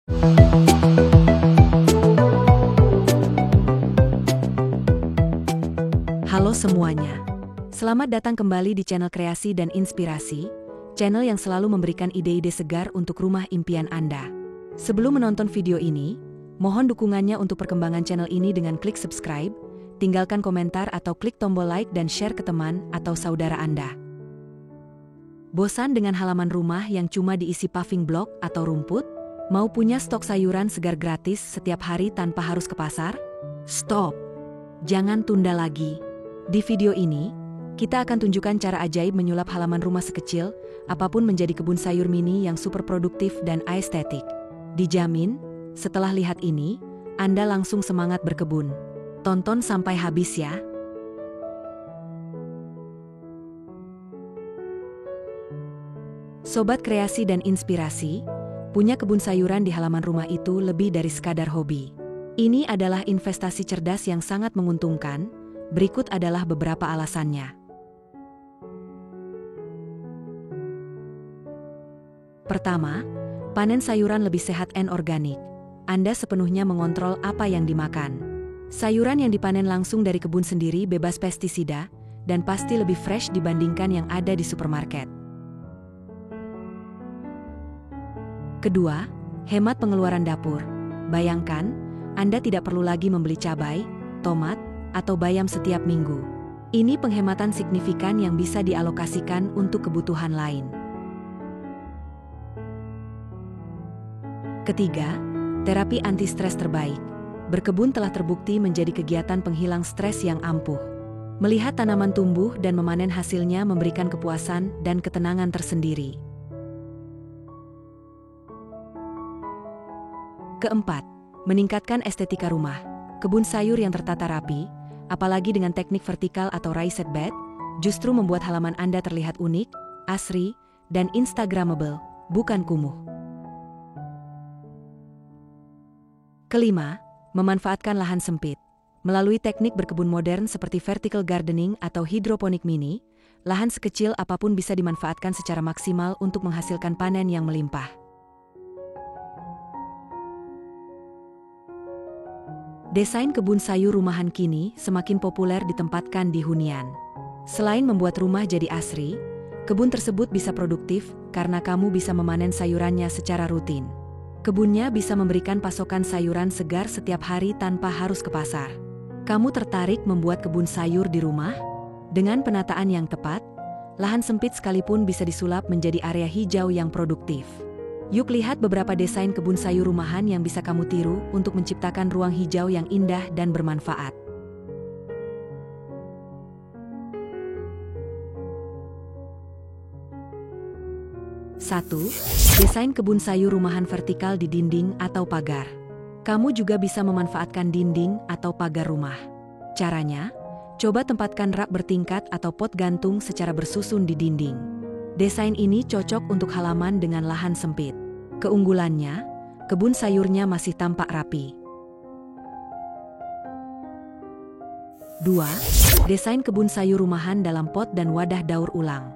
Halo semuanya. Selamat datang kembali di channel Kreasi dan Inspirasi, channel yang selalu memberikan ide-ide segar untuk rumah impian Anda. Sebelum menonton video ini, mohon dukungannya untuk perkembangan channel ini dengan klik subscribe, tinggalkan komentar atau klik tombol like dan share ke teman atau saudara Anda. Bosan dengan halaman rumah yang cuma diisi paving block atau rumput? Mau punya stok sayuran segar gratis setiap hari tanpa harus ke pasar? Stop! Jangan tunda lagi. Di video ini, kita akan tunjukkan cara ajaib menyulap halaman rumah sekecil apapun menjadi kebun sayur mini yang super produktif dan estetik. Dijamin, setelah lihat ini, Anda langsung semangat berkebun. Tonton sampai habis ya. Sobat Kreasi dan Inspirasi, punya kebun sayuran di halaman rumah itu lebih dari sekadar hobi. Ini adalah investasi cerdas yang sangat menguntungkan. Berikut adalah beberapa alasannya. Pertama, panen sayuran lebih sehat dan organik. Anda sepenuhnya mengontrol apa yang dimakan. Sayuran yang dipanen langsung dari kebun sendiri bebas pestisida, dan pasti lebih fresh dibandingkan yang ada di supermarket. Kedua, hemat pengeluaran dapur. Bayangkan, Anda tidak perlu lagi membeli cabai, tomat, atau bayam setiap minggu. Ini penghematan signifikan yang bisa dialokasikan untuk kebutuhan lain. Ketiga, terapi anti-stres terbaik. Berkebun telah terbukti menjadi kegiatan penghilang stres yang ampuh. Melihat tanaman tumbuh dan memanen hasilnya memberikan kepuasan dan ketenangan tersendiri. Keempat, meningkatkan estetika rumah. Kebun sayur yang tertata rapi, apalagi dengan teknik vertikal atau raised bed, justru membuat halaman Anda terlihat unik, asri, dan instagramable, bukan kumuh. Kelima, memanfaatkan lahan sempit. Melalui teknik berkebun modern seperti vertical gardening atau hidroponik mini, lahan sekecil apapun bisa dimanfaatkan secara maksimal untuk menghasilkan panen yang melimpah. Desain kebun sayur rumahan kini semakin populer ditempatkan di hunian. Selain membuat rumah jadi asri, kebun tersebut bisa produktif karena kamu bisa memanen sayurannya secara rutin. Kebunnya bisa memberikan pasokan sayuran segar setiap hari tanpa harus ke pasar. Kamu tertarik membuat kebun sayur di rumah? Dengan penataan yang tepat, lahan sempit sekalipun bisa disulap menjadi area hijau yang produktif. Yuk lihat beberapa desain kebun sayur rumahan yang bisa kamu tiru untuk menciptakan ruang hijau yang indah dan bermanfaat. Satu, desain kebun sayur rumahan vertikal di dinding atau pagar. Kamu juga bisa memanfaatkan dinding atau pagar rumah. Caranya, coba tempatkan rak bertingkat atau pot gantung secara bersusun di dinding. Desain ini cocok untuk halaman dengan lahan sempit. Keunggulannya, kebun sayurnya masih tampak rapi. 2. Desain kebun sayur rumahan dalam pot dan wadah daur ulang.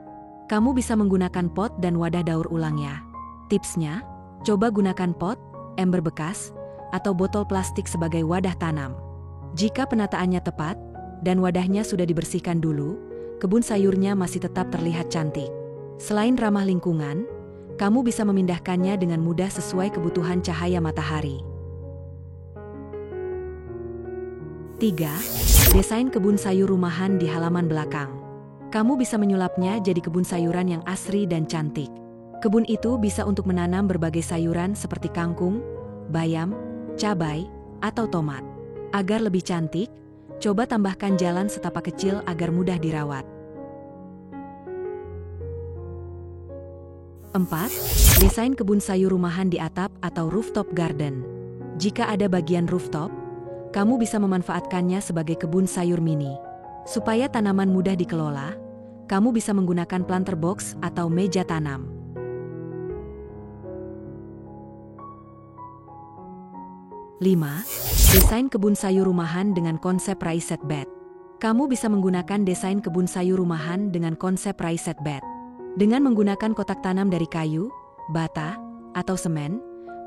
Kamu bisa menggunakan pot dan wadah daur ulangnya. Tipsnya, coba gunakan pot, ember bekas, atau botol plastik sebagai wadah tanam. Jika penataannya tepat, dan wadahnya sudah dibersihkan dulu, kebun sayurnya masih tetap terlihat cantik. Selain ramah lingkungan, kamu bisa memindahkannya dengan mudah sesuai kebutuhan cahaya matahari. 3. Desain kebun sayur rumahan di halaman belakang. Kamu bisa menyulapnya jadi kebun sayuran yang asri dan cantik. Kebun itu bisa untuk menanam berbagai sayuran seperti kangkung, bayam, cabai, atau tomat. Agar lebih cantik, coba tambahkan jalan setapak kecil agar mudah dirawat. 4. Desain kebun sayur rumahan di atap atau rooftop garden. Jika ada bagian rooftop, kamu bisa memanfaatkannya sebagai kebun sayur mini. Supaya tanaman mudah dikelola, kamu bisa menggunakan planter box atau meja tanam. 5. Desain kebun sayur rumahan dengan konsep raised bed. Kamu bisa menggunakan desain kebun sayur rumahan dengan konsep raised bed. Dengan menggunakan kotak tanam dari kayu, bata, atau semen,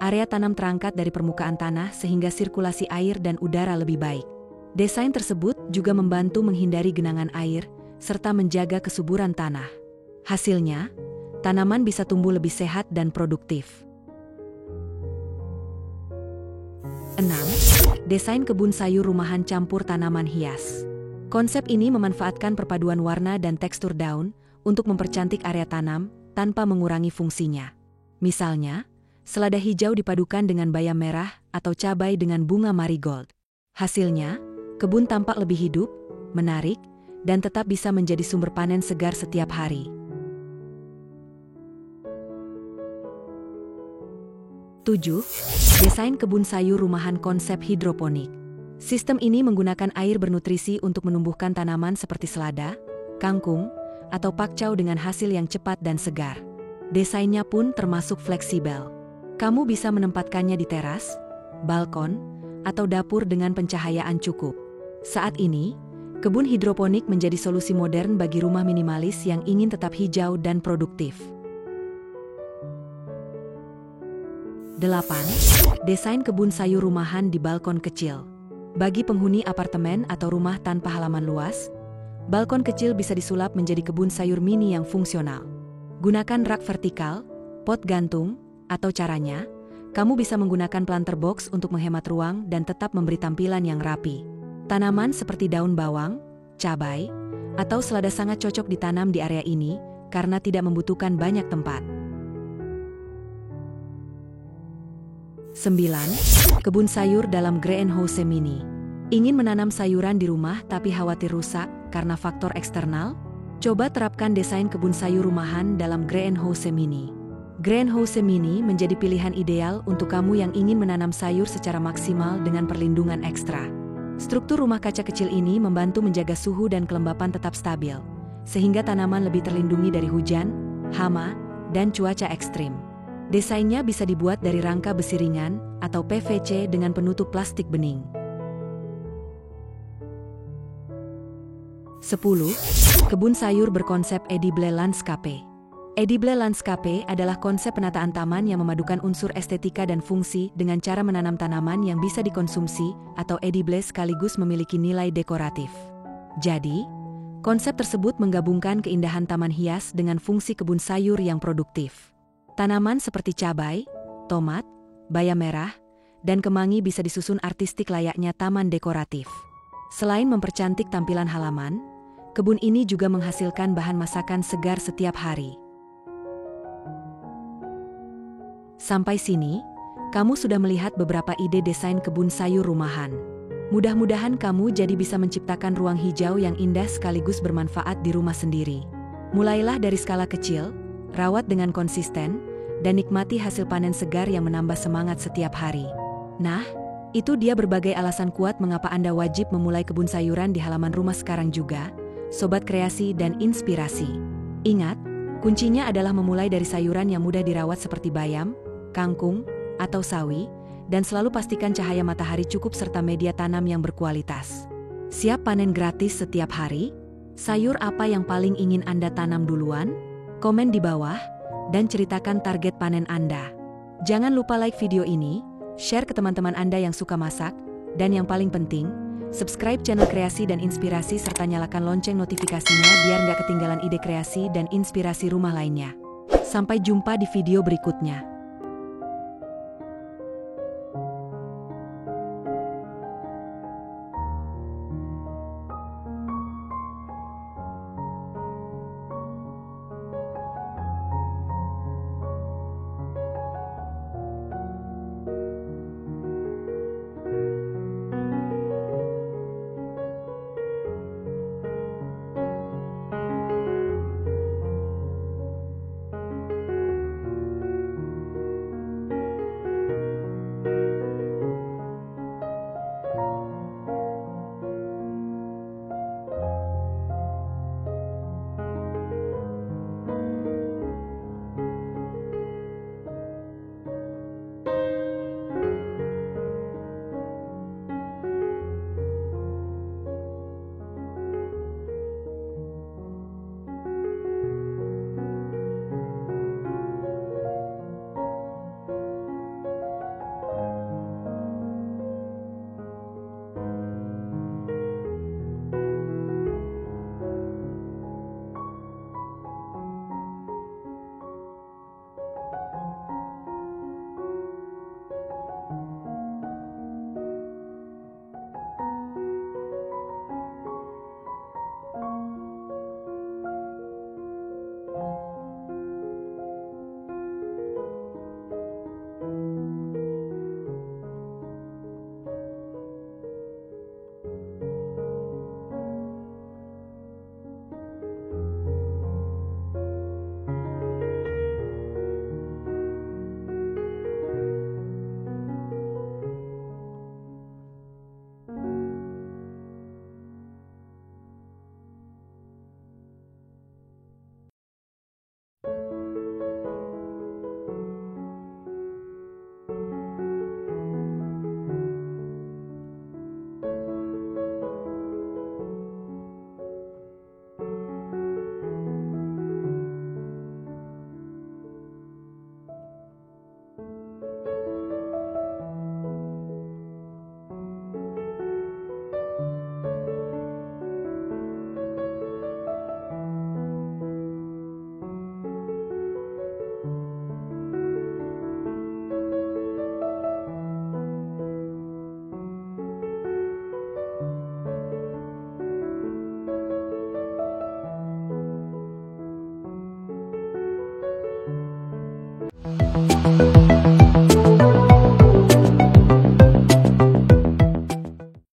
area tanam terangkat dari permukaan tanah sehingga sirkulasi air dan udara lebih baik. Desain tersebut juga membantu menghindari genangan air, serta menjaga kesuburan tanah. Hasilnya, tanaman bisa tumbuh lebih sehat dan produktif. 6. Desain kebun sayur rumahan campur tanaman hias. Konsep ini memanfaatkan perpaduan warna dan tekstur daun untuk mempercantik area tanam tanpa mengurangi fungsinya. Misalnya, selada hijau dipadukan dengan bayam merah atau cabai dengan bunga marigold. Hasilnya, kebun tampak lebih hidup, menarik, dan tetap bisa menjadi sumber panen segar setiap hari. 7. Desain kebun sayur rumahan konsep hidroponik. Sistem ini menggunakan air bernutrisi untuk menumbuhkan tanaman seperti selada, kangkung, atau pakcoy dengan hasil yang cepat dan segar. Desainnya pun termasuk fleksibel. Kamu bisa menempatkannya di teras, balkon, atau dapur dengan pencahayaan cukup. Saat ini, kebun hidroponik menjadi solusi modern bagi rumah minimalis yang ingin tetap hijau dan produktif. 8. Desain kebun sayur rumahan di balkon kecil. Bagi penghuni apartemen atau rumah tanpa halaman luas, balkon kecil bisa disulap menjadi kebun sayur mini yang fungsional. Gunakan rak vertikal, pot gantung, atau caranya, kamu bisa menggunakan planter box untuk menghemat ruang dan tetap memberi tampilan yang rapi. Tanaman seperti daun bawang, cabai, atau selada sangat cocok ditanam di area ini karena tidak membutuhkan banyak tempat. 9. Kebun sayur dalam greenhouse mini. Ingin menanam sayuran di rumah tapi khawatir rusak karena faktor eksternal? Coba terapkan desain kebun sayur rumahan dalam greenhouse mini. Greenhouse mini menjadi pilihan ideal untuk kamu yang ingin menanam sayur secara maksimal dengan perlindungan ekstra. Struktur rumah kaca kecil ini membantu menjaga suhu dan kelembapan tetap stabil, sehingga tanaman lebih terlindungi dari hujan, hama, dan cuaca ekstrim. Desainnya bisa dibuat dari rangka besi ringan atau PVC dengan penutup plastik bening. 10. Kebun sayur berkonsep edible landscape. Edible landscape adalah konsep penataan taman yang memadukan unsur estetika dan fungsi dengan cara menanam tanaman yang bisa dikonsumsi atau edible sekaligus memiliki nilai dekoratif. Jadi, konsep tersebut menggabungkan keindahan taman hias dengan fungsi kebun sayur yang produktif. Tanaman seperti cabai, tomat, bayam merah, dan kemangi bisa disusun artistik layaknya taman dekoratif. Selain mempercantik tampilan halaman, kebun ini juga menghasilkan bahan masakan segar setiap hari. Sampai sini, kamu sudah melihat beberapa ide desain kebun sayur rumahan. Mudah-mudahan kamu jadi bisa menciptakan ruang hijau yang indah sekaligus bermanfaat di rumah sendiri. Mulailah dari skala kecil, rawat dengan konsisten, dan nikmati hasil panen segar yang menambah semangat setiap hari. Nah, itu dia berbagai alasan kuat mengapa Anda wajib memulai kebun sayuran di halaman rumah sekarang juga, Sobat Kreasi dan Inspirasi. Ingat, kuncinya adalah memulai dari sayuran yang mudah dirawat seperti bayam, kangkung, atau sawi, dan selalu pastikan cahaya matahari cukup serta media tanam yang berkualitas. Siap panen gratis setiap hari? Sayur apa yang paling ingin Anda tanam duluan? Komen di bawah, dan ceritakan target panen Anda. Jangan lupa like video ini, share ke teman-teman Anda yang suka masak, dan yang paling penting, subscribe channel Kreasi dan Inspirasi serta nyalakan lonceng notifikasinya biar nggak ketinggalan ide kreasi dan inspirasi rumah lainnya. Sampai jumpa di video berikutnya.